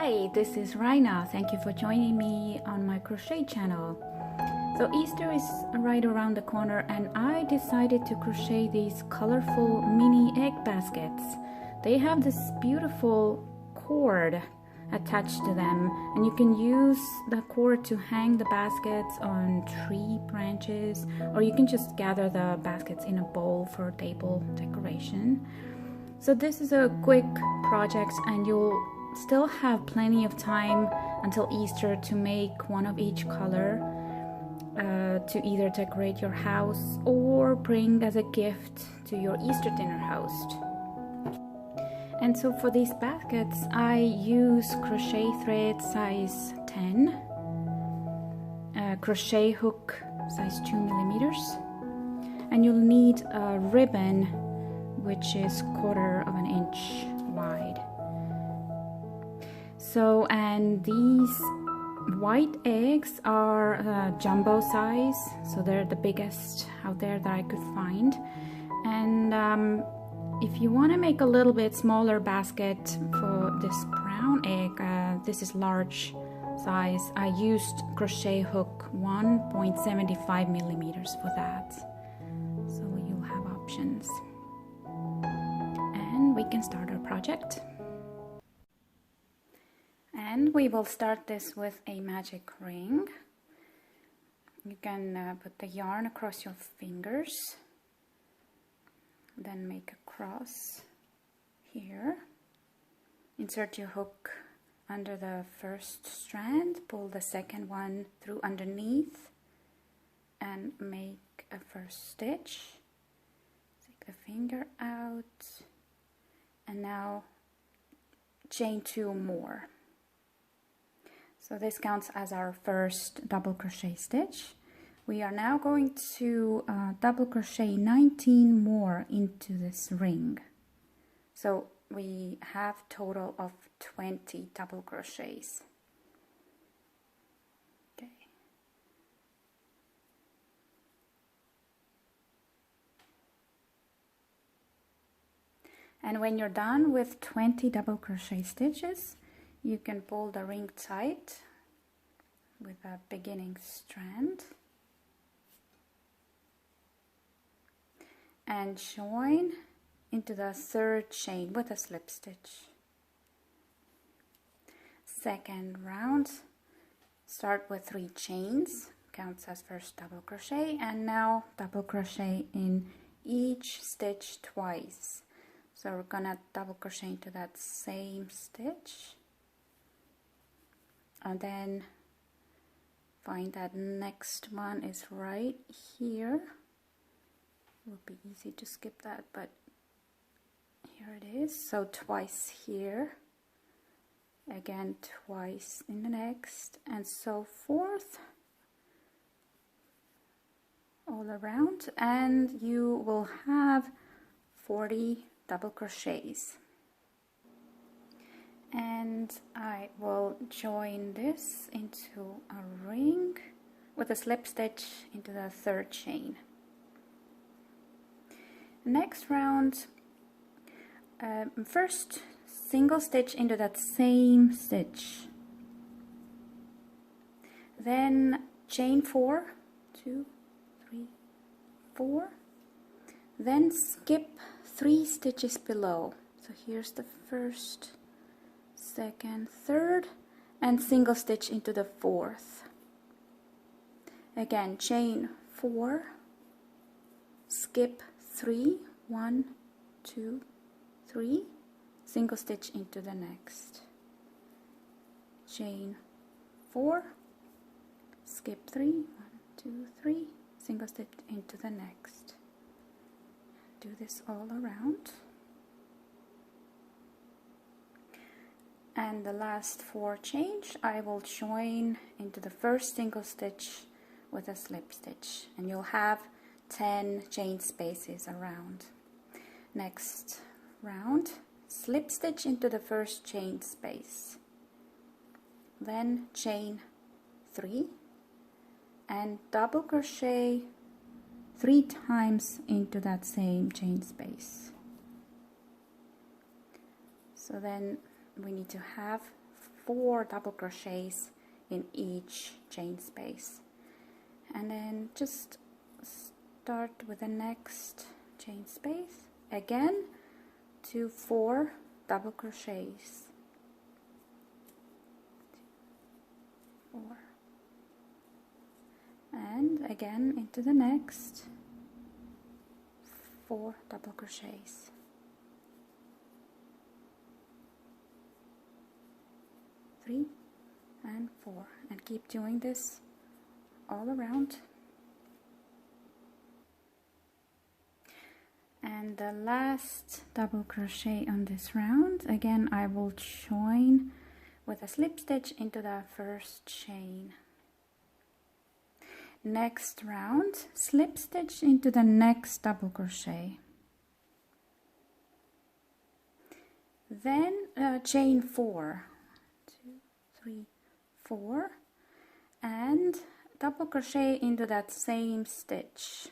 Hi, this is Raina. Thank you for joining me on my crochet channel. So Easter is right around the corner and I decided to crochet these colorful mini egg baskets. They have this beautiful cord attached to them and you can use the cord to hang the baskets on tree branches, or you can just gather the baskets in a bowl for table decoration. So this is a quick project and you'll still have plenty of time until Easter to make one of each color to either decorate your house or bring as a gift to your Easter dinner host. And so for these baskets I use crochet thread size 10, crochet hook size 2 millimeters, and you'll need a ribbon which is 1/4 inch wide. So, and these white eggs are jumbo size, so they're the biggest out there that I could find. And if you want to make a little bit smaller basket for this brown egg, this is large size. I used crochet hook 1.75 millimeters for that, so you'll have options. And we can start our project. And we will start this with a magic ring. You can put the yarn across your fingers, then make a cross here. Insert your hook under the first strand, pull the second one through underneath and make a first stitch. Take the finger out and now chain 2 more. So this counts as our first double crochet stitch. We are now going to double crochet 19 more into this ring. So we have total of 20 double crochets. Okay. And when you're done with 20 double crochet stitches, you can pull the ring tight with a beginning strand and join into the 3rd chain with a slip stitch. Second round, start with 3 chains, counts as first double crochet, and now double crochet in each stitch twice. So we're gonna double crochet into that same stitch and then find that next one is right here. It would be easy to skip that, but here it is. So twice here, again twice in the next, and so forth all around, and you will have 40 double crochets. And I will join this into a ring with a slip stitch into the 3rd chain. Next round, first single stitch into that same stitch, then chain 4, 2, 3, 4, then skip 3 stitches below. So here's the first, second, third, and single stitch into the 4th. Again, chain 4, skip 3, 1, 2, 3, single stitch into the next. Chain 4, skip 3, 1, 2, 3, single stitch into the next. Do this all around. And the last 4 chains I will join into the first single stitch with a slip stitch, and you'll have 10 chain spaces around. Next round, slip stitch into the first chain space, then chain 3 and double crochet 3 times into that same chain space. So then we need to have 4 double crochets in each chain space, and then just start with the next chain space again to 4 double crochets, 4, and again into the next 4 double crochets, 3 and 4, and keep doing this all around. And the last double crochet on this round, again I will join with a slip stitch into the first chain. Next round, slip stitch into the next double crochet, then chain 4, 2, 3, 4, and double crochet into that same stitch.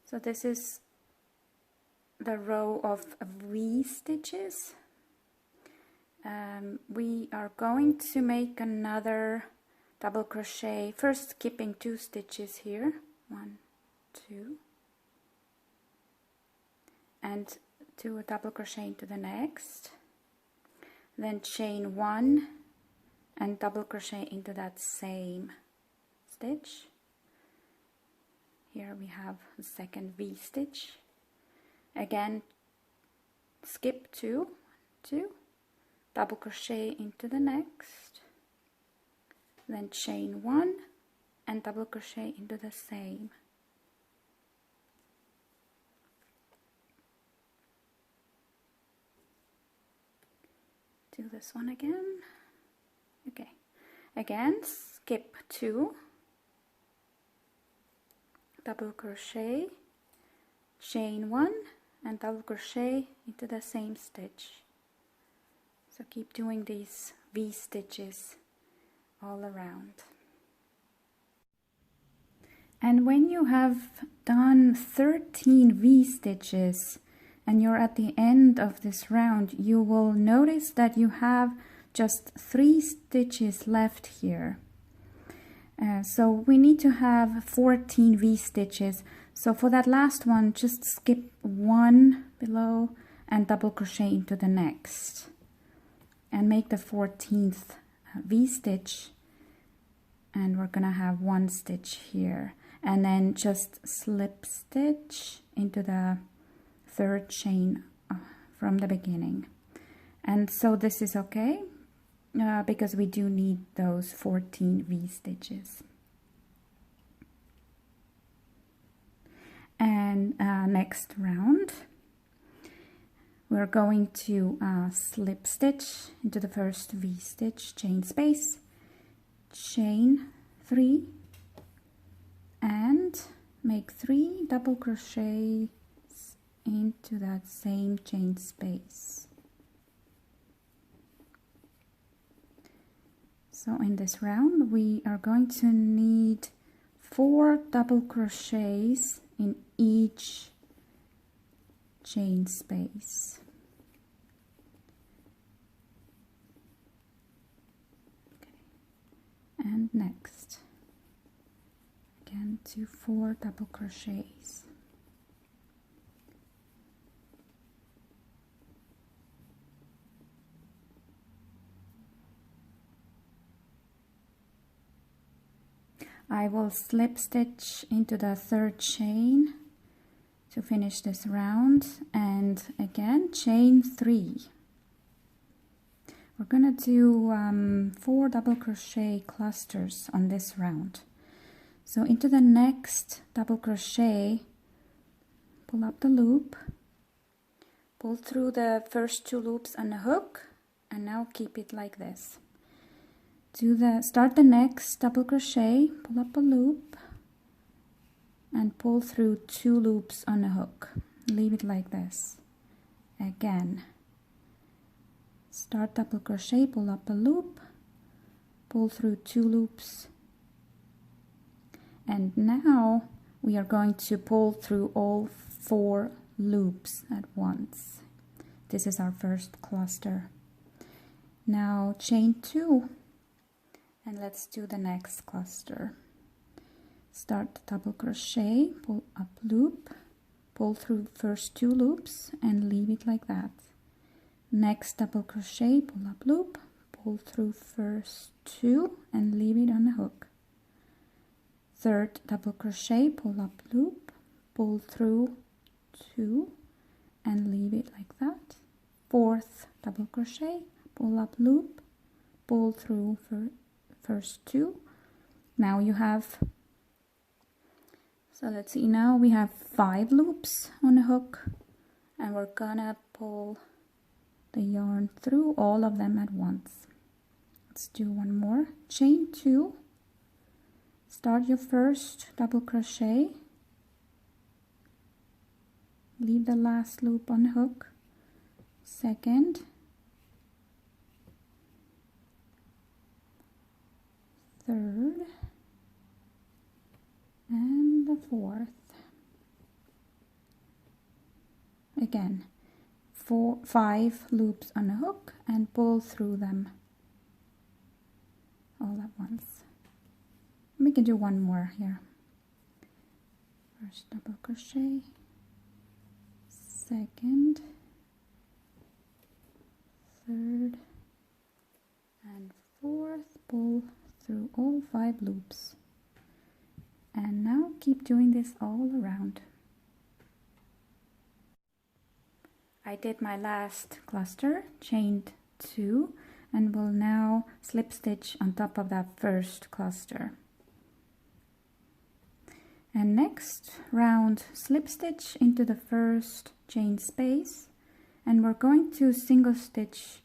So this is the row of V stitches. We are going to make another double crochet, first skipping 2 stitches here, 1, 2, and 2 double crochet into the next, then chain 1 and double crochet into that same stitch. Here we have the second V stitch. Again, skip 2, double crochet into the next, then chain 1 and double crochet into the same. Do this one again. Okay, again skip 2, double crochet, chain 1 and double crochet into the same stitch. So keep doing these V stitches all around. And when you have done 13 V stitches and you're at the end of this round, you will notice that you have just 3 stitches left here. So we need to have 14 V stitches. So for that last one, just skip 1 below and double crochet into the next and make the 14th V stitch, and we're gonna have 1 stitch here, and then just slip stitch into the 3rd chain from the beginning. And so this is okay because we do need those 14 V stitches. And next round we're going to slip stitch into the first V stitch, chain space, chain 3, and make 3 double crochets into that same chain space. So in this round we are going to need 4 double crochets in each chain space. Okay. And next, again to 4 double crochets. I will slip stitch into the 3rd chain to finish this round, and again chain 3. We're gonna do 4 double crochet clusters on this round. So into the next double crochet, pull up the loop, pull through the first 2 loops on the hook, and now keep it like this. Start the next double crochet, pull up a loop, and pull through 2 loops on a hook. Leave it like this. Again, start double crochet, pull up a loop, pull through 2 loops, and now we are going to pull through all 4 loops at once. This is our first cluster. Now chain 2, and let's do the next cluster. Start double crochet, pull up loop, pull through first 2 loops and leave it like that. Next double crochet, pull up loop, pull through first 2 and leave it on the hook. Third double crochet, pull up loop, pull through 2 and leave it like that. Fourth double crochet, pull up loop, pull through first 2. Now you have, so let's see, now we have 5 loops on the hook, and we're gonna pull the yarn through all of them at once. Let's do one more. Chain 2, start your first double crochet, leave the last loop on the hook, second, third, and the fourth. Again, 5 loops on a hook and pull through them all at once. We can do one more here. First double crochet, second, third, and fourth, pull through all 5 loops. And now keep doing this all around. I did my last cluster, chained 2, and will now slip stitch on top of that first cluster. And next round, slip stitch into the first chain space, and we're going to single stitch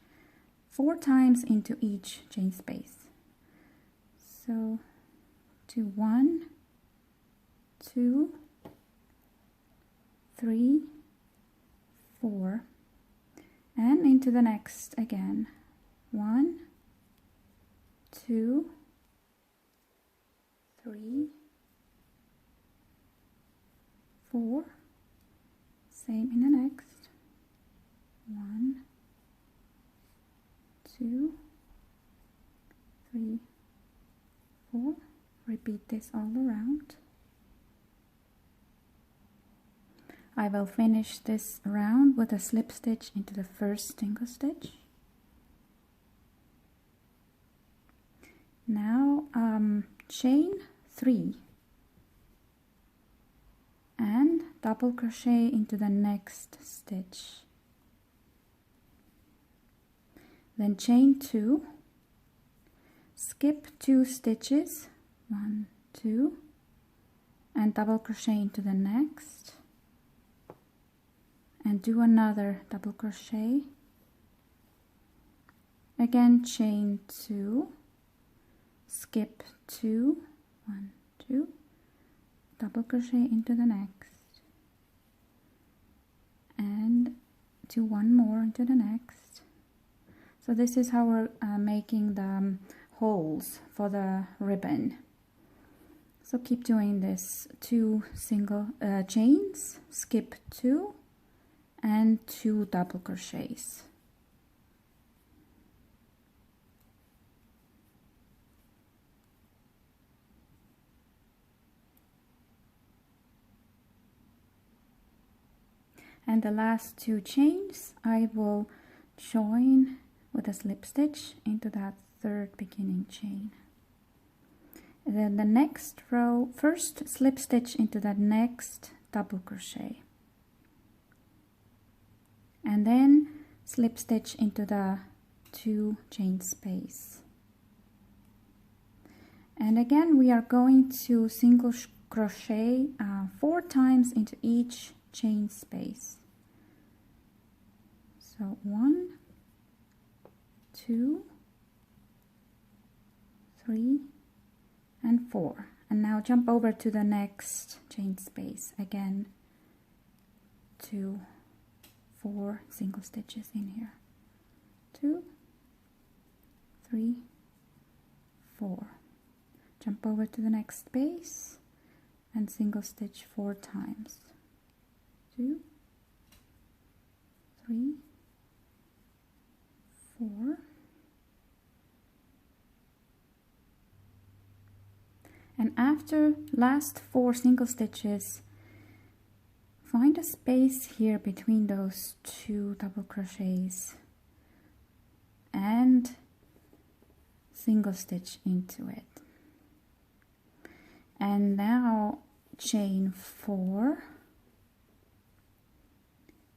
4 times into each chain space. So do 1, 2, 3, 4, and into the next again. 1, 2, 3, 4, same in the next. 1, 2, 3, 4. Repeat this all around. I will finish this round with a slip stitch into the first single stitch. Now chain 3 and double crochet into the next stitch. Then chain 2, skip 2 stitches, 1, 2, and double crochet into the next, and do another double crochet. Again chain 2, skip 2, 1, 2, double crochet into the next, and do one more into the next. So this is how we're making the holes for the ribbon. So keep doing this. 2 single chains, skip 2, and 2 double crochets. And the last 2 chains I will join with a slip stitch into that third beginning chain. And then the next row, first slip stitch into that next double crochet, and then slip stitch into the 2 chain space. And again we are going to single crochet 4 times into each chain space. So 1, 2, 3, and 4. And now jump over to the next chain space. Again, 2, 4 single stitches in here. 2, 3, 4. Jump over to the next space and single stitch 4 times. 2, 3, 4, And after last 4 single stitches, find a space here between those 2 double crochets and single stitch into it. And now chain 4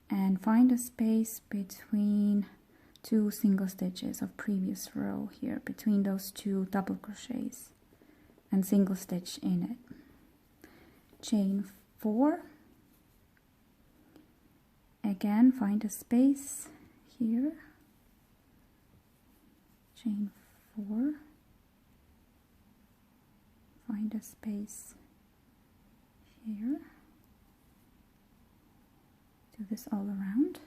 and find a space between 2 single stitches of previous row here, between those 2 double crochets, and single stitch in it. Chain 4, again find a space here, chain 4, find a space here, do this all around,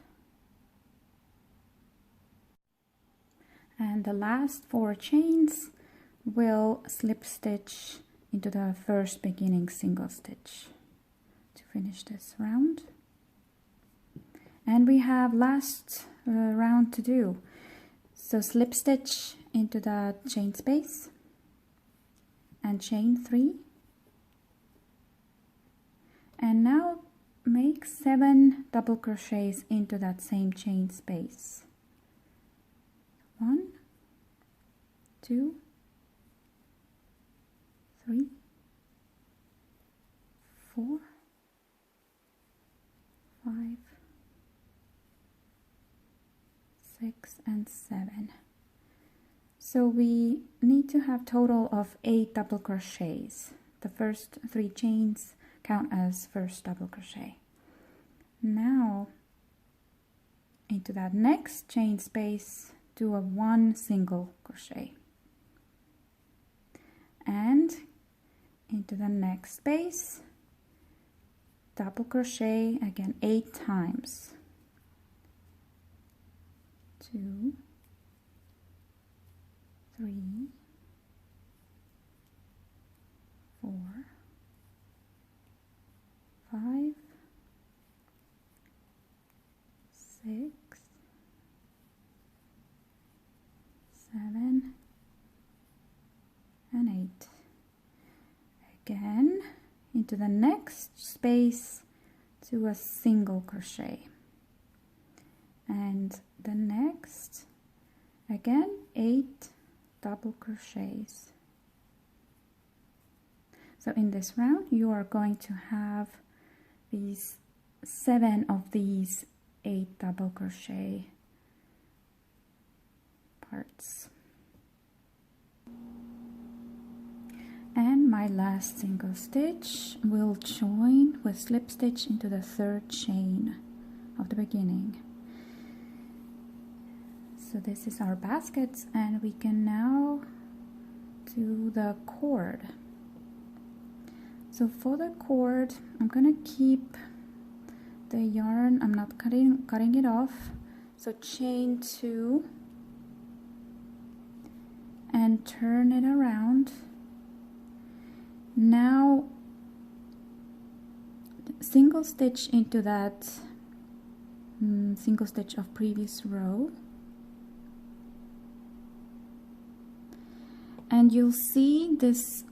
and the last 4 chains will slip stitch into the first beginning single stitch to finish this round. And we have last round to do, so slip stitch into the chain space and chain 3, and now make 7 double crochets into that same chain space. 1, 2, 3, 4, 5, 6, and 7. So we need to have total of 8 double crochets. The first 3 chains count as first double crochet. Now into that next chain space, do a 1 single crochet, and into the next space, double crochet again 8 times. 2, 3, 4, 5, 6, 7, and 8. Again into the next space, to a single crochet, and the next again 8 double crochets. So in this round you are going to have these 7 of these 8 double crochet parts. And my last single stitch will join with slip stitch into the 3rd chain of the beginning. So this is our basket, and we can now do the cord. So for the cord, I'm gonna keep the yarn, I'm not cutting it off, so chain 2 and turn it around. Now single stitch into that single stitch of previous row, and you'll see this,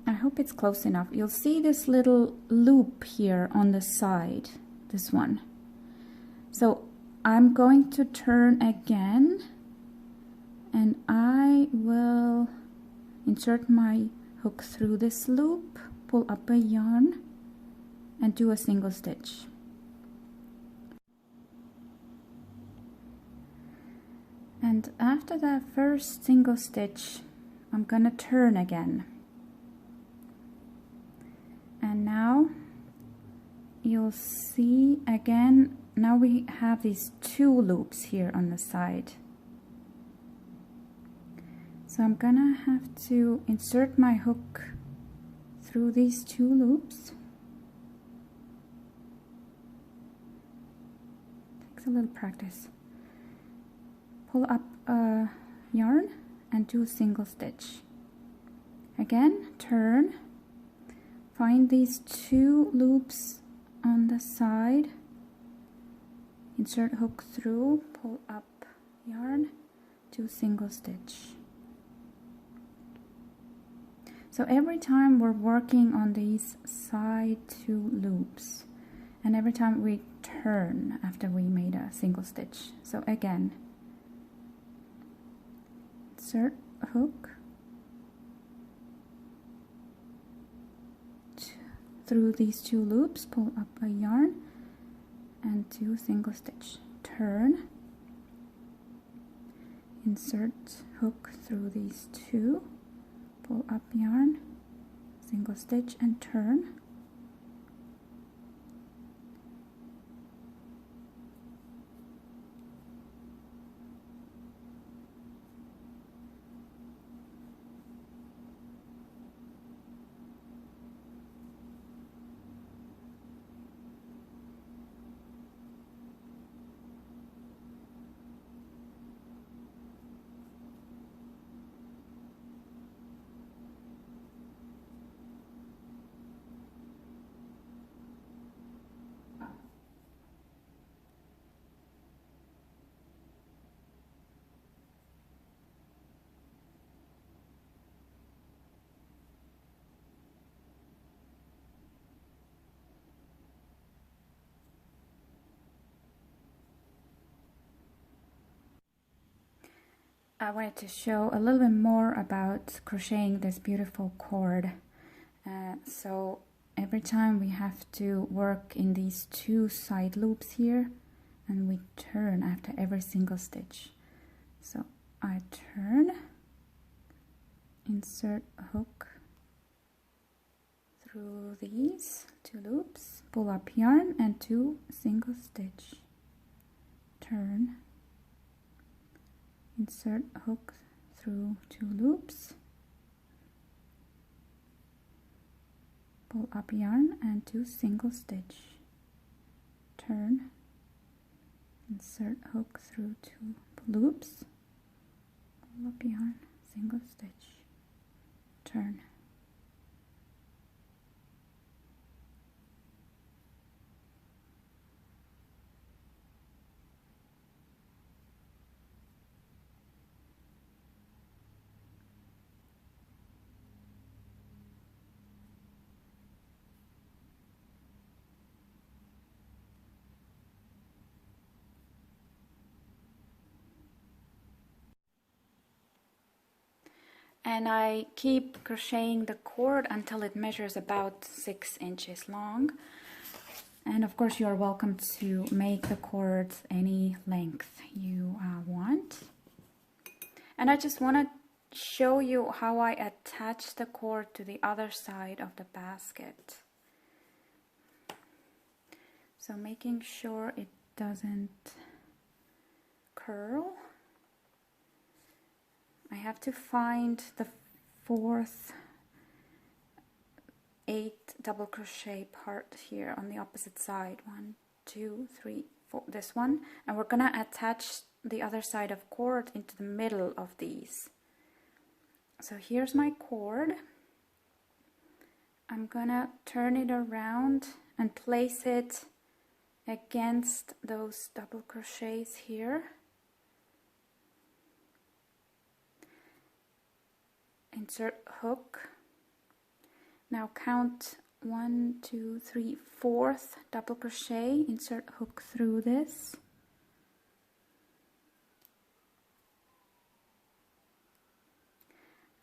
I hope it's close enough, you'll see this little loop here on the side, this one. So I'm going to turn again, and I will insert my hook through this loop, pull up a yarn, and do a single stitch. And after that first single stitch, I'm gonna turn again. And now you'll see again, now we have these 2 loops here on the side. So I'm gonna have to insert my hook through these 2 loops. Takes a little practice. Pull up a yarn and do a single stitch. Again, turn, find these 2 loops on the side, insert hook through, pull up yarn, do single stitch. So every time we're working on these side 2 loops, and every time we turn after we made a single stitch. So again, insert a hook through these 2 loops, pull up a yarn and 2 single stitch, turn, insert hook through these 2, pull up yarn, single stitch and turn, I wanted to show a little bit more about crocheting this beautiful cord. So every time we have to work in these 2 side loops here, and we turn after every single stitch. So I turn, insert a hook through these 2 loops, pull up yarn and 2 single stitch, turn, insert a hook through 2 loops, pull up yarn and 2 single stitch, turn, insert hook through 2 loops, pull up yarn, single stitch, turn. And I keep crocheting the cord until it measures about 6 inches long. And of course you are welcome to make the cords any length you want. And I just want to show you how I attach the cord to the other side of the basket. So making sure it doesn't curl. I have to find the 4th 8 double crochet part here on the opposite side. 1, 2, 3, 4, this one, and we're gonna attach the other side of cord into the middle of these. So here's my cord. I'm gonna turn it around and place it against those double crochets here. Insert hook. Now count 1, 2, 3, 4th double crochet, insert hook through this.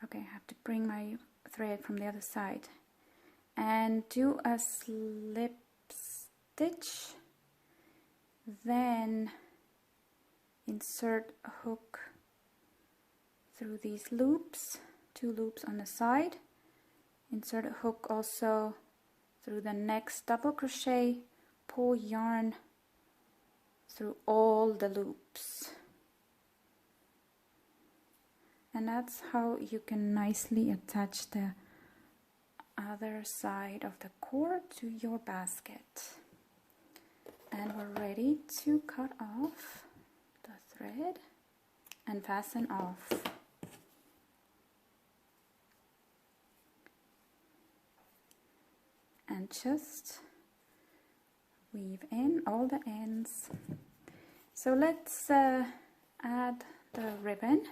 Okay, I have to bring my thread from the other side and do a slip stitch, then insert a hook through these loops, 2 loops on the side, insert a hook also through the next double crochet, pull yarn through all the loops. And that's how you can nicely attach the other side of the cord to your basket. And we're ready to cut off the thread and fasten off. And just weave in all the ends. So let's add the ribbon.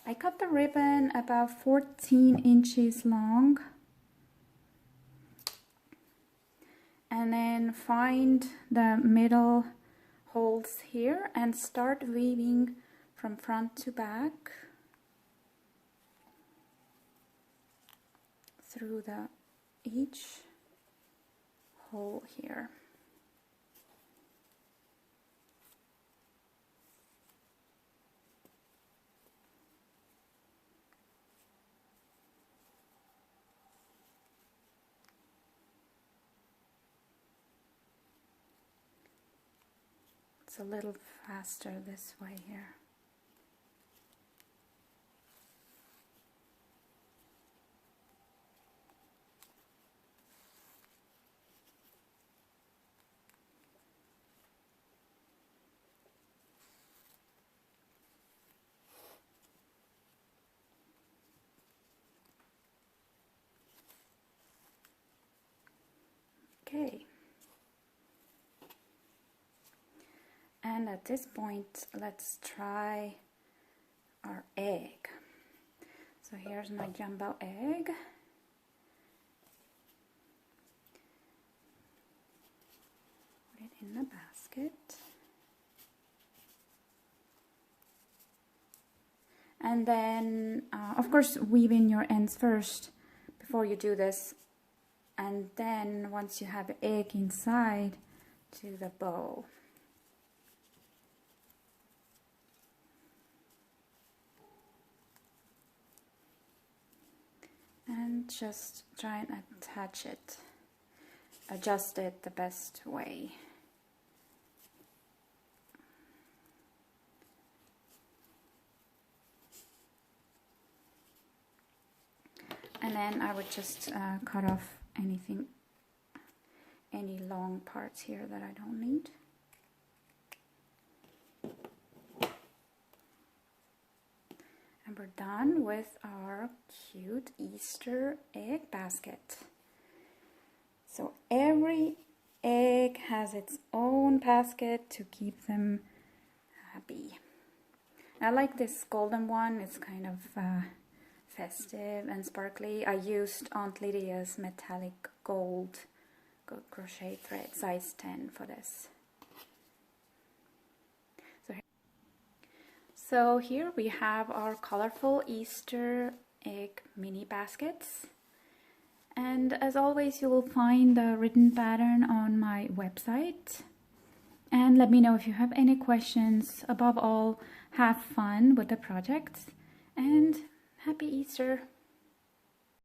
I cut the ribbon about 14 inches long, and then find the middle holes here and start weaving from front to back through each hole here. It's a little faster this way here. Okay. And at this point, let's try our egg. So here's my jumbo egg. Put it in the basket. And then, of course, weave in your ends first before you do this. And then, once you have the egg inside, to the bow. And just try and attach it, adjust it the best way. And then I would just cut off any long parts here that I don't need. And we're done with our cute Easter egg basket. So every egg has its own basket to keep them happy. I like this golden one. It's kind of festive and sparkly. I used Aunt Lydia's metallic gold crochet thread, size 10 for this. So here we have our colorful Easter egg mini baskets. And as always, you will find the written pattern on my website. And let me know if you have any questions. Above all, have fun with the projects and happy Easter!